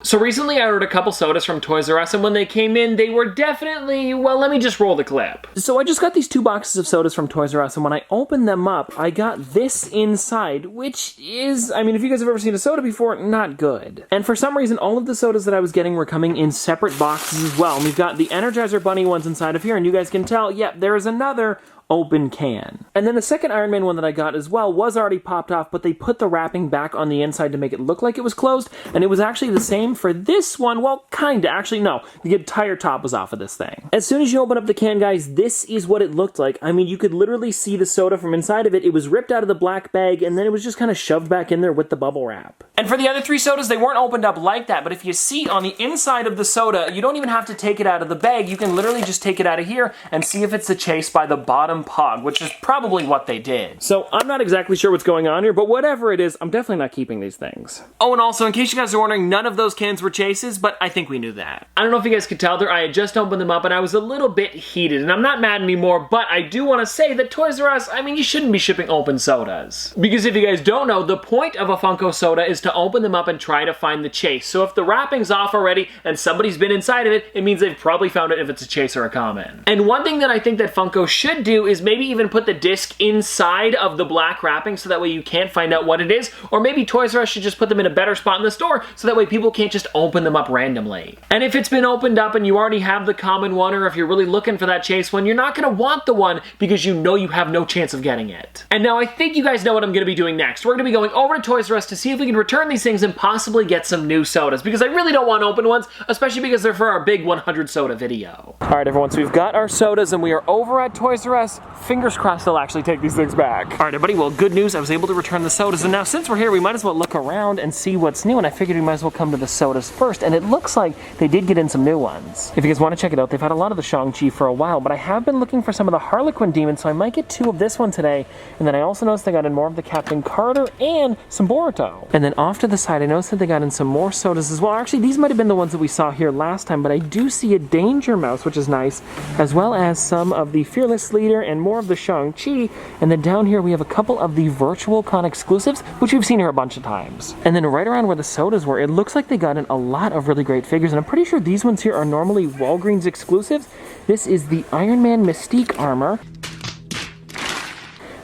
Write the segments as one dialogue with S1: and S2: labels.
S1: So recently I ordered a couple sodas from Toys R Us, and when they came in, they were definitely, well, let me just roll the clip. So I just got these 2 boxes of sodas from Toys R Us, and when I opened them up, I got this inside, which is, I mean, if you guys have ever seen a soda before, not good. And for some reason, all of the sodas that I was getting were coming in separate boxes as well. And we've got the Energizer Bunny ones inside of here, and you guys can tell, yep, there is another open can. And then the second Iron Man one that I got as well was already popped off, but they put the wrapping back on the inside to make it look like it was closed, and it was actually the same for this one. Well, kinda. Actually, no. The entire top was off of this thing. As soon as you open up the can, guys, this is what it looked like. I mean, you could literally see the soda from inside of it. It was ripped out of the black bag, and then it was just kind of shoved back in there with the bubble wrap. And for the other 3 sodas, they weren't opened up like that, but if you see on the inside of the soda, you don't even have to take it out of the bag. You can literally just take it out of here and see if it's the chase by the bottom pod, which is probably what they did. So I'm not exactly sure what's going on here, but whatever it is, I'm definitely not keeping these things. Oh, and also, in case you guys are wondering, none of those cans were chases, but I think we knew that. I don't know if you guys could tell there, I had just opened them up and I was a little bit heated, and I'm not mad anymore, but I do want to say that Toys R Us, I mean, you shouldn't be shipping open sodas. Because if you guys don't know, the point of a Funko soda is to open them up and try to find the chase. So if the wrapping's off already and somebody's been inside of it, it means they've probably found it if it's a chase or a common. And one thing that I think that Funko should do is maybe even put the disc inside of the black wrapping so that way you can't find out what it is, or maybe Toys R Us should just put them in a better spot in the store so that way people can't just open them up randomly. And if it's been opened up and you already have the common one, or if you're really looking for that chase one, you're not going to want the one because you know you have no chance of getting it. And now I think you guys know what I'm going to be doing next. We're going to be going over to Toys R Us to see if we can return these things and possibly get some new sodas, because I really don't want open ones, especially because they're for our big 100 soda video. Alright everyone, so we've got our sodas and we are over at Toys R Us. Fingers crossed they'll actually take these things back. Alright everybody, well, good news, I was able to return the sodas, and now since we're here, we might as well look around and see what's new, and I figured we might as well come to the sodas first, and it looks like they did get in some new ones. If you guys want to check it out, they've had a lot of the Shang-Chi for a while, but I have been looking for some of the Harlequin demons, so I might get 2 of this one today, and then I also noticed they got in more of the Captain Carter and some Boruto. And then off to the side, I noticed that they got in some more sodas as well. Actually, these might have been the ones that we saw here last time, but I do see a Danger Mouse, which is nice, as well as some of the Fearless Leader and more of the Shang-Chi, and then down here we have a couple of the Virtual Con exclusives, which we've seen here a bunch of times. And then right around where the sodas were, it looks like they got in a lot of really great figures, and I'm pretty sure these ones here are normally Walgreens exclusives. This is the Iron Man Mystique armor.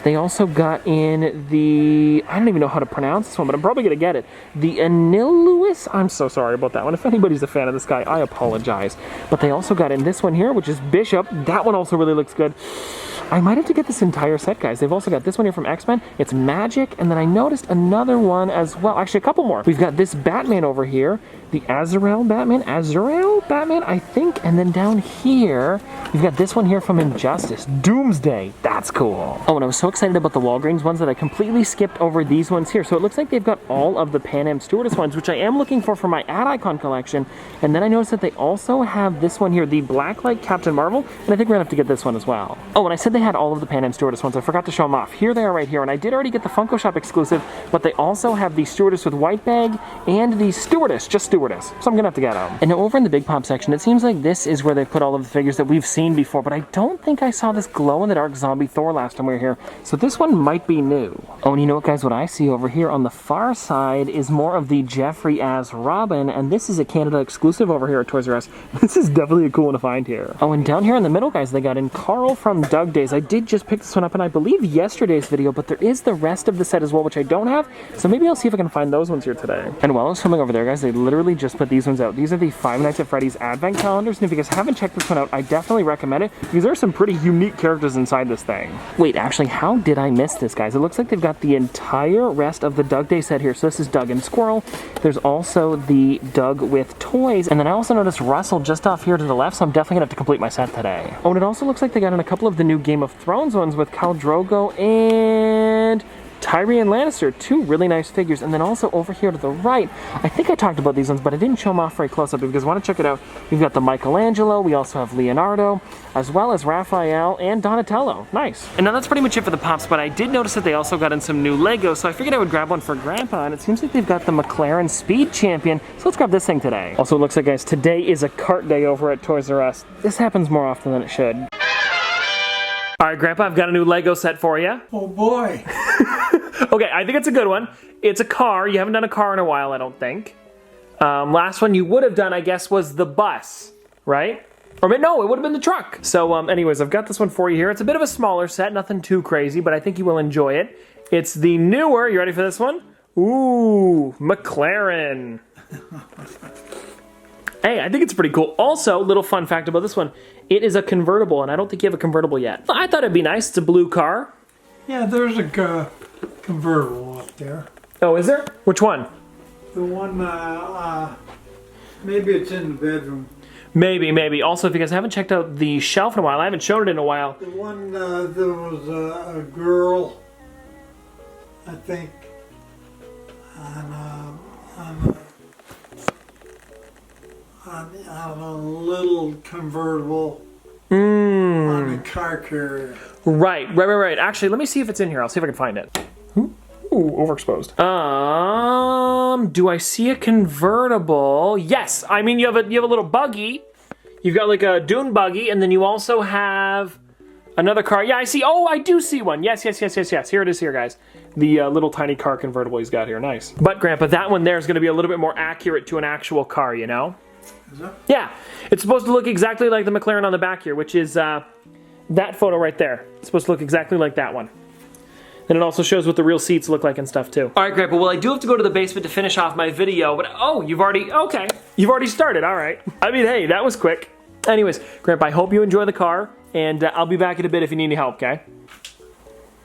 S1: They also got in the, I don't even know how to pronounce this one, but I'm probably going to get it. The Anniversary, I'm so sorry about that one. If anybody's a fan of this guy, I apologize. But they also got in this one here, which is Bishop. That one also really looks good. I might have to get this entire set, guys. They've also got this one here from X-Men. It's Magic, and then I noticed another one as well. Actually, a couple more. We've got this Batman over here. The Azrael Batman, I think. And then down here, we've got this one here from Injustice. Doomsday. That's cool. Oh, and I was so excited about the Walgreens ones that I completely skipped over these ones here. So it looks like they've got all of the Pan Am Stewardess ones, which I am looking for my Ad Icon collection. And then I noticed that they also have this one here, the Blacklight Captain Marvel, and I think we're gonna have to get this one as well. Oh, and I said they had all of the Pan Am Stewardess ones. I forgot to show them off. Here they are right here, and I did already get the Funko Shop exclusive, but they also have the Stewardess with white bag and the Stewardess, just Stewardess. So I'm gonna have to get them. And now over in the Big Pop section, it seems like this is where they put all of the figures that we've seen before, but I don't think I saw this glow-in-the-dark zombie Thor last time we were here, so this one might be new. Oh, and you know what, guys? What I see over here on the far side is more of the Jeffrey as Robin, and this is a Canada exclusive over here at Toys R Us. This is definitely a cool one to find here. Oh, and down here in the middle, guys, they got in Carl from Doug Days. I did just pick this one up, and I believe yesterday's video, but there is the rest of the set as well, which I don't have, so maybe I'll see if I can find those ones here today. And while I was filming over there, guys, they literally just put these ones out. These are the Five Nights at Freddy's Advent calendars, and if you guys haven't checked this one out, I definitely recommend it, because there are some pretty unique characters inside this thing. Wait, actually, how did I miss this, guys? It looks like they've got the entire rest of the Doug Day set here. So this is Doug and Squirrel. There's also the Doug with toys, and then I also noticed Russell just off here to the left, so I'm definitely gonna have to complete my set today. Oh, and it also looks like they got in a couple of the new Game of Thrones ones with Khal Drogo and Tyrion Lannister, 2 really nice figures. And then also over here to the right, I think I talked about these ones, but I didn't show them off very close up. If you guys want to check it out, we've got the Michelangelo, we also have Leonardo, as well as Raphael and Donatello. Nice. And now that's pretty much it for the Pops, but I did notice that they also got in some new Legos, so I figured I would grab one for Grandpa, and it seems like they've got the Mclaren Speed Champion, so let's grab this thing today. Also, it looks like, guys, today is a cart day over at Toys R Us. This happens more often than it should. Alright, Grandpa, I've got a new Lego set for you.
S2: Oh boy.
S1: Okay, I think it's a good one. It's a car. You haven't done a car in a while, I don't think. Last one you would have done, I guess, was the bus, right? Or no, it would have been the truck. So anyways, I've got this one for you here. It's a bit of a smaller set, nothing too crazy, but I think you will enjoy it. It's the newer, you ready for this one? Ooh, Mclaren. Hey, I think it's pretty cool. Also, little fun fact about this one, it is a convertible, and I don't think you have a convertible yet. I thought it'd be nice. It's a blue car.
S2: Yeah, there's a convertible up there.
S1: Oh, is there? Which one?
S2: The one, maybe it's in the bedroom.
S1: Maybe. Also, if you guys haven't checked out the shelf in a while, I haven't shown it in a while.
S2: The one, there was a girl, I think, on a little convertible on a car carrier.
S1: Right. Actually, let me see if it's in here. I'll see if I can find it. Ooh, overexposed. Do I see a convertible? Yes. I mean, you have a little buggy. You've got like a dune buggy, and then you also have another car. Yeah, I see. Oh, I do see one. Yes. Here it is here, guys. The little tiny car convertible he's got here. Nice. But, Grandpa, that one there is going to be a little bit more accurate to an actual car, you know?
S2: Is that?
S1: Yeah. It's supposed to look exactly like the Mclaren on the back here, which is that photo right there. It's supposed to look exactly like that one. And it also shows what the real seats look like and stuff too. All right, Grandpa, well, I do have to go to the basement to finish off my video, but oh, you've already started, all right. I mean, hey, that was quick. Anyways, Grandpa, I hope you enjoy the car, and I'll be back in a bit if you need any help, okay?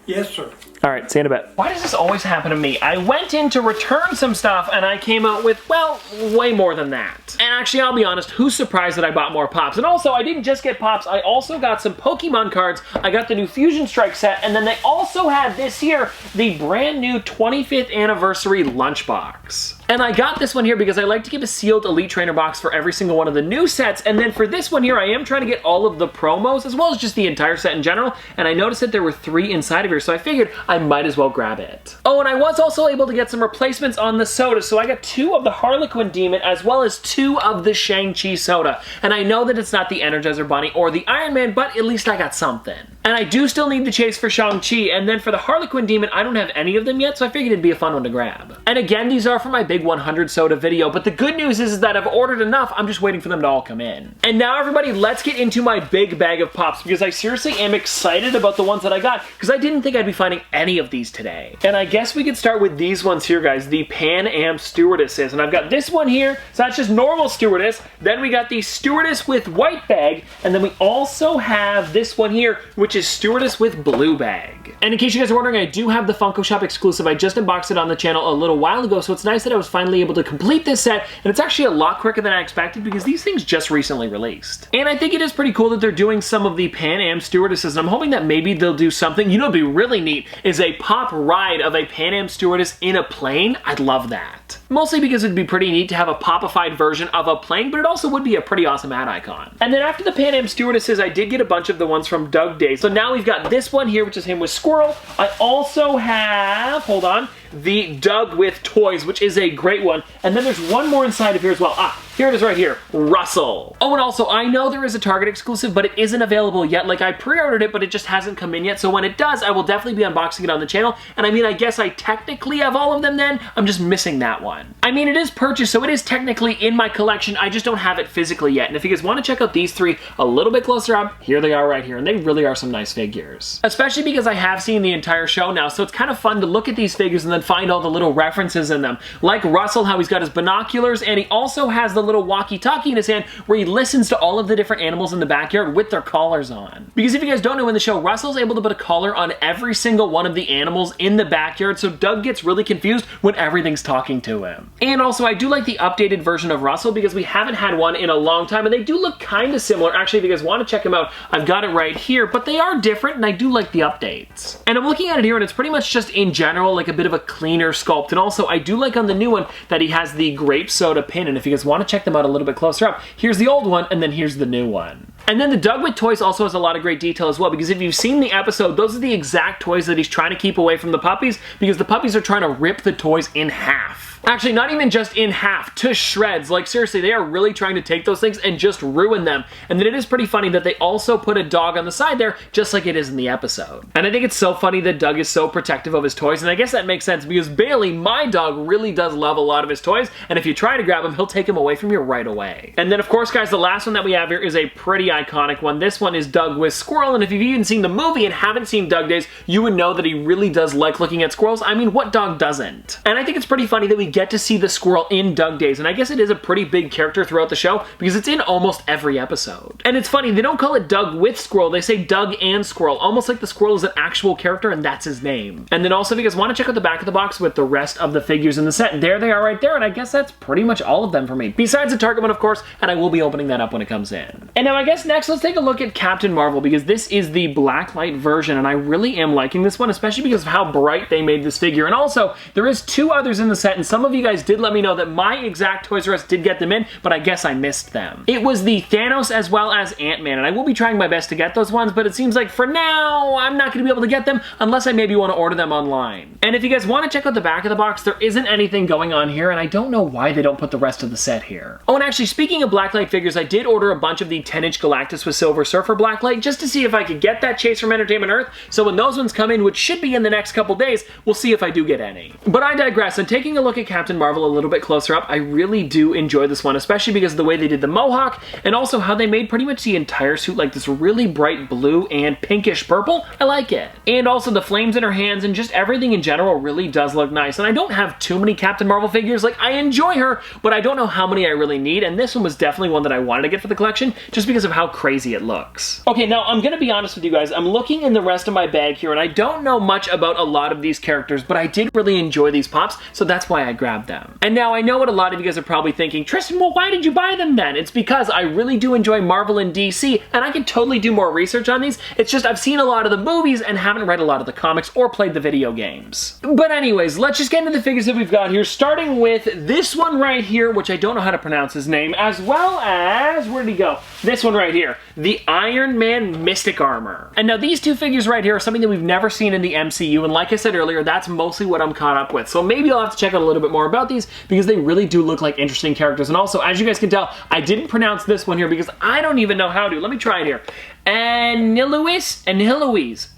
S2: Yes, sir.
S1: All right, see you in a bit. Why does this always happen to me? I went in to return some stuff and I came out with, well, way more than that. And actually, I'll be honest, who's surprised that I bought more Pops? And also, I didn't just get Pops, I also got some Pokemon cards. I got the new Fusion Strike set, and then they also had this here, the brand new 25th Anniversary Lunchbox. And I got this one here because I like to keep a sealed Elite Trainer box for every single one of the new sets. And then for this one here, I am trying to get all of the promos as well as just the entire set in general. And I noticed that there were 3 inside of here, so I figured I might as well grab it. Oh, and I was also able to get some replacements on the soda. So I got 2 of the Harlequin Demon as well as 2 of the Shang-Chi soda. And I know that it's not the Energizer Bunny or the Iron Man, but at least I got something. And I do still need the chase for Shang-Chi. And then for the Harlequin Demon, I don't have any of them yet, so I figured it'd be a fun one to grab. And again, these are for my big 100 soda video, but the good news is that I've ordered enough, I'm just waiting for them to all come in. And now everybody, let's get into my big bag of Pops, because I seriously am excited about the ones that I got, because I didn't think I'd be finding any of these today. And I guess we could start with these ones here, guys, the Pan Am Stewardesses. And I've got this one here, so that's just normal Stewardess. Then we got the Stewardess with white bag, and then we also have this one here, which is Stewardess with blue bag. And in case you guys are wondering, I do have the Funko Shop exclusive. I just unboxed it on the channel a little while ago, so it's nice that I was finally able to complete this set, and it's actually a lot quicker than I expected because these things just recently released. And I think it is pretty cool that they're doing some of the Pan Am Stewardesses, and I'm hoping that maybe they'll do something, you know, it'd be really neat, is a pop ride of a Pan Am Stewardess in a plane. I'd love that. Mostly because it'd be pretty neat to have a popified version of a plane, but it also would be a pretty awesome ad icon. And then after the Pan Am Stewardesses, I did get a bunch of the ones from Doug Days. So now we've got this one here, which is him with Squirrel. I also have, hold on, the Doug with Toys, which is a great one. And then there's one more inside of here as well. Ah, here it is right here, Russell. Oh, and also, I know there is a Target exclusive, but it isn't available yet. Like, I pre-ordered it, but it just hasn't come in yet. So when it does, I will definitely be unboxing it on the channel. And I mean, I guess I technically have all of them then. I'm just missing that one. I mean, it is purchased, so it is technically in my collection. I just don't have it physically yet. And if you guys want to check out these 3 a little bit closer up, here they are right here. And they really are some nice figures. Especially because I have seen the entire show now, so it's kind of fun to look at these figures and then find all the little references in them. Like Russell, how he's got his binoculars, and he also has the little walkie-talkie in his hand where he listens to all of the different animals in the backyard with their collars on. Because if you guys don't know, in the show, Russell's able to put a collar on every single one of the animals in the backyard, so Doug gets really confused when everything's talking to him. And also, I do like the updated version of Russell because we haven't had one in a long time, and they do look kind of similar. Actually, if you guys want to check them out, I've got it right here, but they are different, and I do like the updates. And I'm looking at it here, and it's pretty much just in general like a bit of a cleaner sculpt. And also, I do like on the new one that he has the grape soda pin, and if you guys want to check them out a little bit closer up, here's the old one, and then here's the new one. And then the Doug with toys also has a lot of great detail as well, because if you've seen the episode, those are the exact toys that he's trying to keep away from the puppies, because the puppies are trying to rip the toys in half. Actually, not even just in half, to shreds. Like, seriously, they are really trying to take those things and just ruin them. And then it is pretty funny that they also put a dog on the side there, just like it is in the episode. And I think it's so funny that Doug is so protective of his toys, and I guess that makes sense because Bailey, my dog, really does love a lot of his toys, and if you try to grab him, he'll take him away from you right away. And then, of course, guys, the last one that we have here is a pretty iconic one. This one is Doug with Squirrel, and if you've even seen the movie and haven't seen Doug Days, you would know that he really does like looking at squirrels. I mean, what dog doesn't? And I think it's pretty funny that we get to see the squirrel in Doug Days, and I guess it is a pretty big character throughout the show because it's in almost every episode. And it's funny, they don't call it Doug with Squirrel, they say Doug and Squirrel, almost like the squirrel is an actual character and that's his name. And then also, if you guys want to check out the back of the box with the rest of the figures in the set, there they are right there, and I guess that's pretty much all of them for me. Besides the Target one, of course, and I will be opening that up when it comes in. And now I guess next, let's take a look at Captain Marvel, because this is the blacklight version, and I really am liking this one, especially because of how bright they made this figure. And also, there is two others in the set, and some of you guys did let me know that my exact Toys R Us did get them in, but I guess I missed them. It was the Thanos as well as Ant-Man, and I will be trying my best to get those ones, but it seems like for now, I'm not going to be able to get them unless I maybe want to order them online. And if you guys want to check out the back of the box, there isn't anything going on here, and I don't know why they don't put the rest of the set here. Oh, and actually, speaking of blacklight figures, I did order a bunch of the 10-inch Galactus with Silver Surfer blacklight just to see if I could get that Chase from Entertainment Earth, so when those ones come in, which should be in the next couple days, we'll see if I do get any. But I digress, and taking a look at Captain Marvel a little bit closer up, I really do enjoy this one, especially because of the way they did the mohawk, and also how they made pretty much the entire suit like this really bright blue and pinkish purple. I like it. And also the flames in her hands and just everything in general really does look nice. And I don't have too many Captain Marvel figures. Like, I enjoy her, but I don't know how many I really need, and this one was definitely one that I wanted to get for the collection just because of how crazy it looks. Okay, now I'm gonna be honest with you guys. I'm looking in the rest of my bag here, and I don't know much about a lot of these characters, but I did really enjoy these pops, so that's why I grabbed them. And now I know what a lot of you guys are probably thinking, Tristan, well, why did you buy them then? It's because I really do enjoy Marvel and DC, and I can totally do more research on these. It's just I've seen a lot of the movies and haven't read a lot of the comics or played the video games. But anyways, let's just get into the figures that we've got here, starting with this one right here, which I don't know how to pronounce his name, as well as, where did he go? This one right here, the Iron Man Mystique armor. And now these two figures right here are something that we've never seen in the MCU, and like I said earlier, that's mostly what I'm caught up with. So maybe I'll have to check out a little bit more about these because they really do look like interesting characters. And also, as you guys can tell, I didn't pronounce this one here because I don't even know how to. Let me try it here. Anniversary Lunchbox.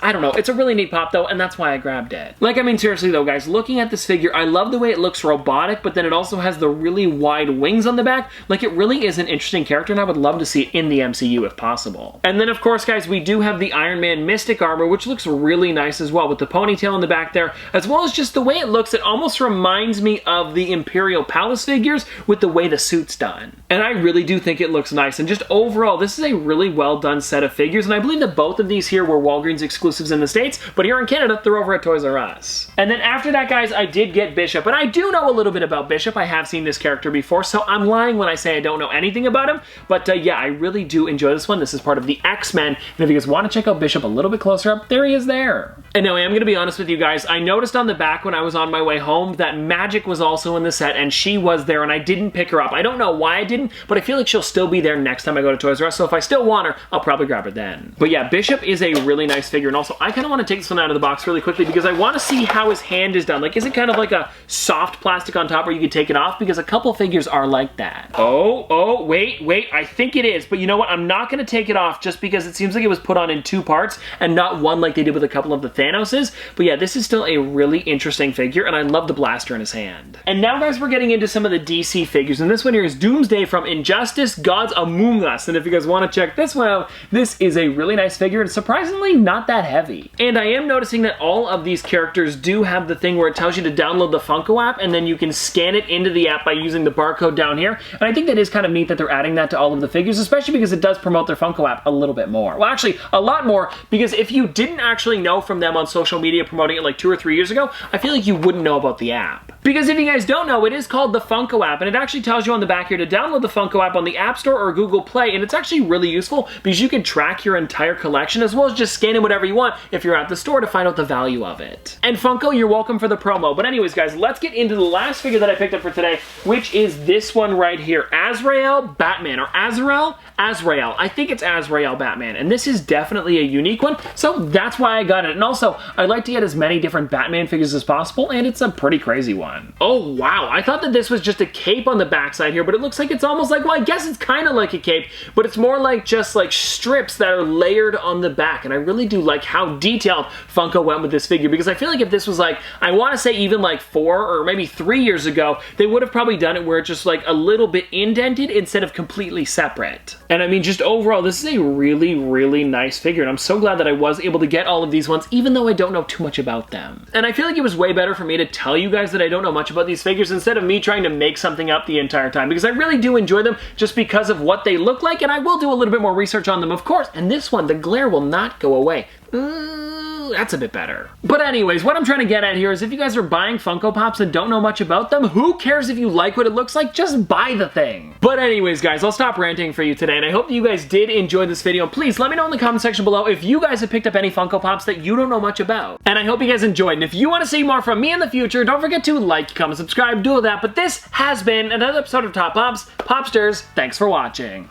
S1: I don't know. It's a really neat pop though, and that's why I grabbed it. Like, I mean, seriously though, guys, looking at this figure, I love the way it looks robotic, but then it also has the really wide wings on the back. Like, it really is an interesting character, and I would love to see it in the MCU if possible. And then, of course, guys, we do have the Iron Man Mystique armor, which looks really nice as well, with the ponytail in the back there, as well as just the way it looks. It almost reminds me of the Imperial Palace figures with the way the suit's done. And I really do think it looks nice, and just overall, this is a really well done set of figures, and I believe that both of these here were Walgreens exclusives in the States, but here in Canada, they're over at Toys R Us. And then after that, guys, I did get Bishop, and I do know a little bit about Bishop. I have seen this character before, so I'm lying when I say I don't know anything about him, but yeah, I really do enjoy this one. This is part of the X-Men, and if you guys want to check out Bishop a little bit closer up, there he is there. And now I am going to be honest with you guys, I noticed on the back when I was on my way home that Magic was also in the set, and she was there, and I didn't pick her up. I don't know why I didn't, but I feel like she'll still be there next time I go to Toys R Us, so if I still want her, I'll probably grab her then. But yeah, Bishop is a really nice figure, and also I kind of want to take this one out of the box really quickly because I want to see how his hand is done. Like, is it kind of like a soft plastic on top where you can take it off? Because a couple figures are like that. Oh, wait, I think it is, but you know what? I'm not going to take it off just because it seems like it was put on in two parts and not one like they did with a couple of the Thanoses. But yeah, this is still a really interesting figure, and I love the blaster in his hand. And now, guys, we're getting into some of the DC figures, and this one here is Doomsday from Injustice Gods Among Us. And if you guys want to check this one out, this is a really nice figure and surprisingly not that heavy. And I am noticing that all of these characters do have the thing where it tells you to download the Funko app, and then you can scan it into the app by using the barcode down here. And I think that is kind of neat that they're adding that to all of the figures, especially because it does promote their Funko app a little bit more. Well, actually, a lot more, because if you didn't actually know from them on social media promoting it like 2 or 3 years ago, I feel like you wouldn't know about the app. Because if you guys don't know, it is called the Funko app, and it actually tells you on the back here to download the Funko app on the App Store or Google Play, and it's actually really useful because you can track your entire collection as well as just scan in whatever you want if you're at the store to find out the value of it. And Funko, you're welcome for the promo. But anyways, guys, let's get into the last figure that I picked up for today, which is this one right here, Azrael Batman, or Azrael? Azrael. I think it's Azrael Batman, and this is definitely a unique one, so that's why I got it. And also, I like to get as many different Batman figures as possible, and it's a pretty crazy one. Oh, wow. I thought that this was just a cape on the backside here, but it looks like it's almost like, well, I guess it's kind of like a cape, but it's more like just like strips that are layered on the back, and I really do like how detailed Funko went with this figure, because I feel like if this was like, I want to say even like 4 or maybe 3 years ago, they would have probably done it where it's just like a little bit indented instead of completely separate. And I mean, just overall, this is a really, really nice figure, and I'm so glad that I was able to get all of these ones, even though I don't know too much about them. And I feel like it was way better for me to tell you guys that I don't know much about these figures instead of me trying to make something up the entire time, because I really do enjoy them just because of what they look like, and I will do a little bit more research on them, of course. And this one, the glare will not go away. Ooh, that's a bit better. But anyways, what I'm trying to get at here is if you guys are buying Funko Pops and don't know much about them, who cares if you like what it looks like? Just buy the thing. But anyways, guys, I'll stop ranting for you today, and I hope that you guys did enjoy this video. Please let me know in the comment section below if you guys have picked up any Funko Pops that you don't know much about. And I hope you guys enjoyed, and if you want to see more from me in the future, don't forget to like, comment, subscribe, do all that. But this has been another episode of Top Pops. Popsters, thanks for watching.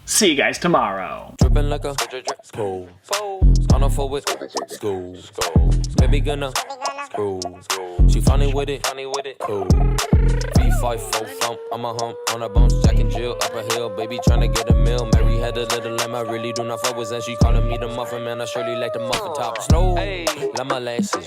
S1: See you guys tomorrow.
S3: Dripping like a school. On a forward school. Baby gonna screw. She funny with it. Cool. V5 full thump. I'm a hump on a bounce. Jack and Jill up a hill. Baby tryna get a meal. Mary had a little lamb. I really do not fuck with, and she calling me the muffin man. I surely like the muffin top. Slow. Like my lashes.